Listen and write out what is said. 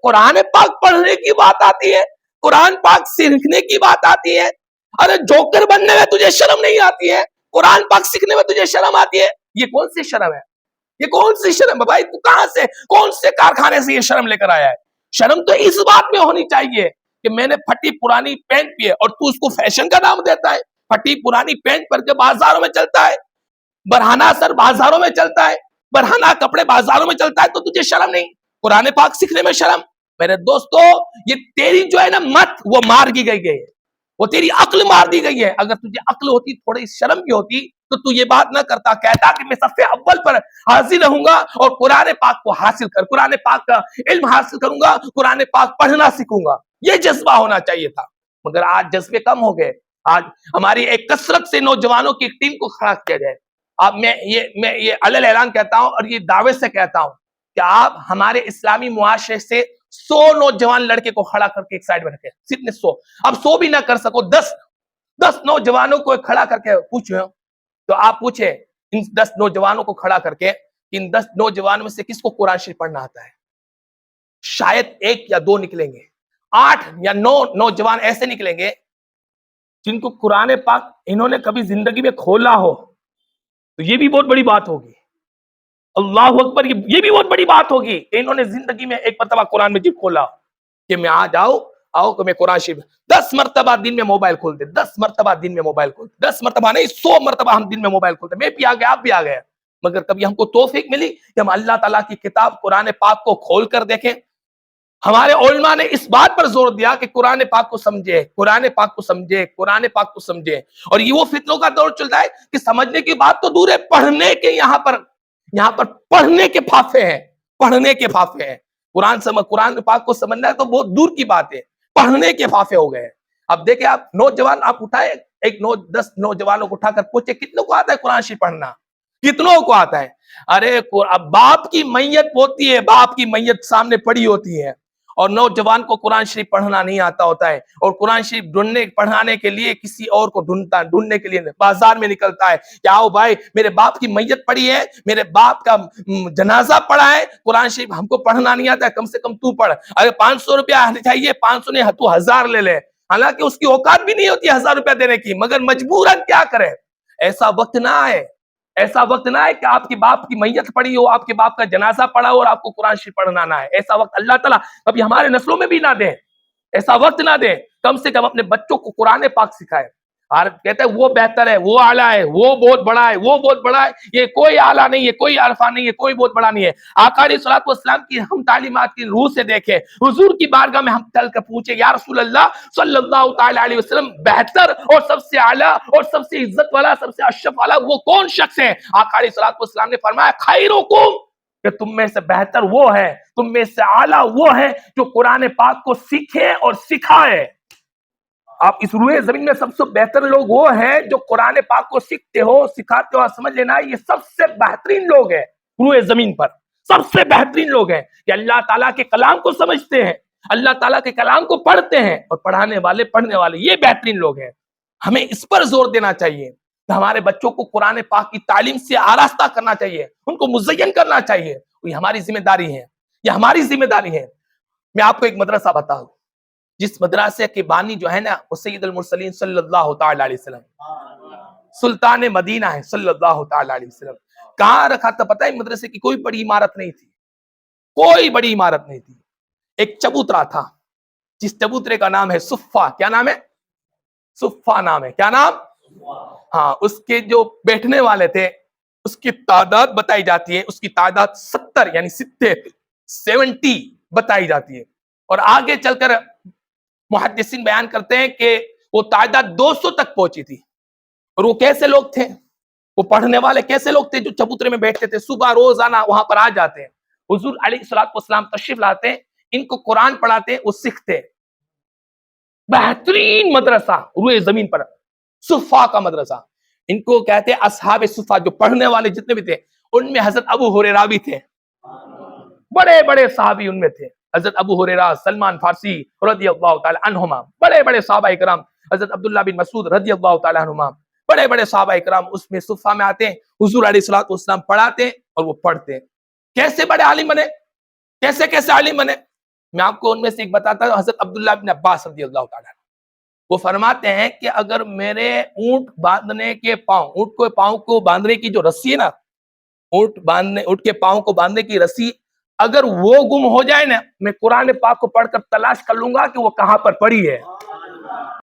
قرآن پاک پڑھنے کی بات آتی ہے, قرآن پاک سیکھنے کی بات آتی ہے. ارے جوکر بننے میں تجھے شرم نہیں آتی ہے, قرآن پاک سیکھنے میں تجھے شرم آتی ہے. یہ کون سی شرم ہے؟ یہ کون سی شرم ہے بھائی؟ تو کہاں سے, کون سے کارخانے سے یہ شرم لے کر آیا ہے؟ شرم تو اس بات میں ہونی چاہیے کہ میں نے پھٹی پرانی پینٹ پی ہے اور تو اس کو فیشن کا نام دیتا ہے. پھٹی پرانی پینٹ پر کے بازاروں میں چلتا ہے, برہنہ سر بازاروں میں چلتا ہے, برہنہ کپڑے بازاروں میں چلتا ہے, تو تجھے شرم نہیں؟ قرآن پاک سیکھنے میں شرم؟ میرے دوستو, یہ تیری جو ہے نا مت, وہ مار دی گئی ہے, وہ تیری عقل مار دی گئی ہے. اگر تجھے عقل ہوتی, تھوڑی شرم بھی ہوتی, تو یہ بات نہ کرتا, کہتا کہ میں صف اول پر حاضر رہوں گا اور قرآن پاک کو حاصل کر, قرآن پاک کا علم حاصل کروں گا, قرآن پاک پڑھنا سیکھوں گا. یہ جذبہ ہونا چاہیے تھا. مگر آج جذبے کم ہو گئے. آج ہماری ایک کثرت سے نوجوانوں کی ٹیم کو کھڑا کیا جائے. اب میں یہ علل اعلان کہتا ہوں اور یہ دعوے سے کہتا ہوں کہ آپ ہمارے اسلامی معاشرے سے 100 نوجوان لڑکے کو کھڑا کر کے ایک سائڈ میں رکھیں. صرف 100, اب 100 بھی نہ کر سکو, 10 نوجوانوں کو کھڑا کر کے پوچھو, تو آپ پوچھیں ان 10 نوجوانوں کو کھڑا کر کے, ان 10 نوجوانوں میں سے کس کو قرآن شریف پڑھنا آتا ہے؟ شاید 1 یا 2 نکلیں گے. 8 یا 9 نوجوان ایسے نکلیں گے جن کو قرآن پاک انہوں نے کبھی زندگی میں کھولا ہو. تو یہ بھی بہت بڑی بات ہوگی. اللہ اکبر, یہ بھی بہت بڑی بات ہوگی کہ انہوں نے زندگی میں ایک مرتبہ قرآن مجید کھولا کہ میں آج آؤ کہ میں قرآن شریف 10 مرتبہ دن میں موبائل کھولتے, 10 مرتبہ دن میں موبائل کھولتے, 10 مرتبہ نہیں 100 مرتبہ ہم دن میں موبائل کھولتے. میں بھی آ گیا, آپ بھی آ گئے, مگر کبھی ہم کو توفیق ملی کہ ہم اللہ تعالیٰ کی کتاب قرآن پاک کو کھول کر دیکھیں. ہمارے علماء نے اس بات پر زور دیا کہ قرآن پاک کو سمجھے, قرآن پاک کو سمجھے, قرآن پاک کو سمجھے. اور یہ وہ فتنوں کا دور چلتا ہے کہ سمجھنے کی بات تو دور ہے, پڑھنے کے یہاں پر پڑھنے کے پھافے ہیں, پڑھنے کے پھافے ہیں. قرآن پاک کو سمجھنا ہے تو بہت دور کی بات ہے, پڑھنے کے پھافے ہو گئے. اب دیکھیں آپ نوجوان, آپ اٹھائے 10 نوجوانوں کو اٹھا کر پوچھے کتنوں کو آتا ہے قرآن شریف پڑھنا, کتنوں کو آتا ہے؟ ارے اب باپ کی میت ہوتی ہے, باپ کی میت سامنے پڑی ہوتی ہے, اور نوجوان کو قرآن شریف پڑھنا نہیں آتا ہوتا ہے, اور قرآن شریف پڑھانے کے لیے کسی اور کو ڈھونڈنے کے لیے بازار میں نکلتا ہے کہ آؤ بھائی میرے باپ کی میت پڑی ہے, میرے باپ کا جنازہ پڑا ہے, قرآن شریف ہم کو پڑھنا نہیں آتا ہے, کم سے کم تو پڑھ. اگر 500 روپیہ چاہیے, 500 نہیں تو 1000 لے لے. حالانکہ اس کی اوقات بھی نہیں ہوتی 1000 روپیہ دینے کی, مگر مجبوراً کیا کرے. ایسا وقت نہ آئے, ایسا وقت نہ ہے کہ آپ کے باپ کی میت پڑی ہو, آپ کے باپ کا جنازہ پڑا ہو اور آپ کو قرآن شریف پڑھنا نہ ہے. ایسا وقت اللہ تعالیٰ کبھی ہمارے نسلوں میں بھی نہ دے, ایسا وقت نہ دے. کم سے کم اپنے بچوں کو قرآن پاک سکھائے. اور کہتے ہیں وہ بہتر ہے, وہ اعلیٰ ہے, وہ بہت بڑا ہے, وہ بہت بڑا ہے. یہ کوئی اعلیٰ نہیں ہے, کوئی عرفان نہیں ہے, کوئی بہت بڑا نہیں ہے. آقا علیہ الصلوۃ والسلام کی ہم تعلیمات کی روح سے دیکھیں, حضور کی بارگاہ میں ہم چل کر پوچھیں یا رسول اللہ صلی اللہ تعالی علیہ وسلم, بہتر اور سب سے اعلیٰ اور سب سے عزت والا, سب سے اشرف والا وہ کون شخص ہے؟ آقا علیہ الصلوۃ والسلام نے فرمایا خیرکم, کہ تم میں سے بہتر وہ ہے, تم میں سے اعلیٰ وہ ہے جو قرآن پاک کو سیکھے اور سکھائے. آپ اس روئے زمین میں سب سے بہتر لوگ وہ ہیں جو قرآن پاک کو سیکھتے ہو, سکھاتے ہو. سمجھ لینا یہ سب سے بہترین لوگ ہیں روئے زمین پر, سب سے بہترین لوگ ہیں کہ اللہ تعالیٰ کے کلام کو سمجھتے ہیں, اللہ تعالیٰ کے کلام کو پڑھتے ہیں, اور پڑھانے والے پڑھنے والے, یہ بہترین لوگ ہیں. ہمیں اس پر زور دینا چاہیے کہ ہمارے بچوں کو قرآن پاک کی تعلیم سے آراستہ کرنا چاہیے, ان کو مزین کرنا چاہیے. یہ ہماری ذمہ داری ہے, یہ ہماری ذمہ داری ہے. میں آپ کو ایک مدرسہ بتاؤں, جس مدرسے کے بانی جو ہے نا وہ سید المرسلین صلی اللہ تعالی علیہ وسلم, سلطان مدینہ ہے صلی اللہ تعالی علیہ وسلم. کہاں رکھا تھا پتہ ہے؟ مدرسے کی کوئی بڑی عمارت نہیں تھی, کوئی بڑی عمارت نہیں تھی. ایک چبوترا تھا, جس چبوترے کا نام ہے صفہ. کیا نام ہے؟ صفہ نام ہے. کیا نام؟ ہاں, اس کے جو بیٹھنے والے تھے اس کی تعداد بتائی جاتی ہے, اس کی تعداد 70 یعنی 70 بتائی جاتی ہے. اور آگے چل کر محدثین بیان کرتے ہیں کہ وہ تعداد 200 تک پہنچی تھی. اور وہ کیسے لوگ تھے, وہ پڑھنے والے کیسے لوگ تھے جو چبوترے میں بیٹھتے تھے, صبح روزانہ وہاں پر آ جاتے ہیں, حضور علیہ الصلوۃ والسلام تشریف لاتے ہیں, ان کو قرآن پڑھاتے ہیں, وہ سیکھتے. بہترین مدرسہ روئے زمین پر, صفہ کا مدرسہ. ان کو کہتے ہیں اصحاب صفہ, جو پڑھنے والے جتنے بھی تھے ان میں حضرت ابو ہریرہ بھی تھے, بڑے بڑے صحابی ان میں تھے. حضرت ابو ہریرہ, سلمان فارسی رضی اللہ تعالی عنہما, بڑے بڑے صحابہ اکرام, حضرت عبداللہ بن مسعود رضی اللہ تعالی عنہما, بڑے بڑے صحابہ اکرام اس میں صفہ میں آتے ہیں. حضور علیہ الصلوۃ والسلام پڑھاتے ہیں اور وہ پڑھتے ہیں. کیسے بڑے عالم بنے, کیسے عالم بنے؟ میں آپ کو ان میں سے ایک بتاتا ہوں، حضرت عبداللہ بن عباس رضی اللہ تعالیٰ عنہ، وہ فرماتے ہیں کہ اگر میرے اونٹ باندھنے کے اونٹ کو پاؤں کو باندھنے کی جو رسی ہے نا، اونٹ کے پاؤں کو باندھنے کی رسی اگر وہ گم ہو جائے نا، میں قرآن پاک کو پڑھ کر تلاش کر لوں گا کہ وہ کہاں پر پڑی ہے،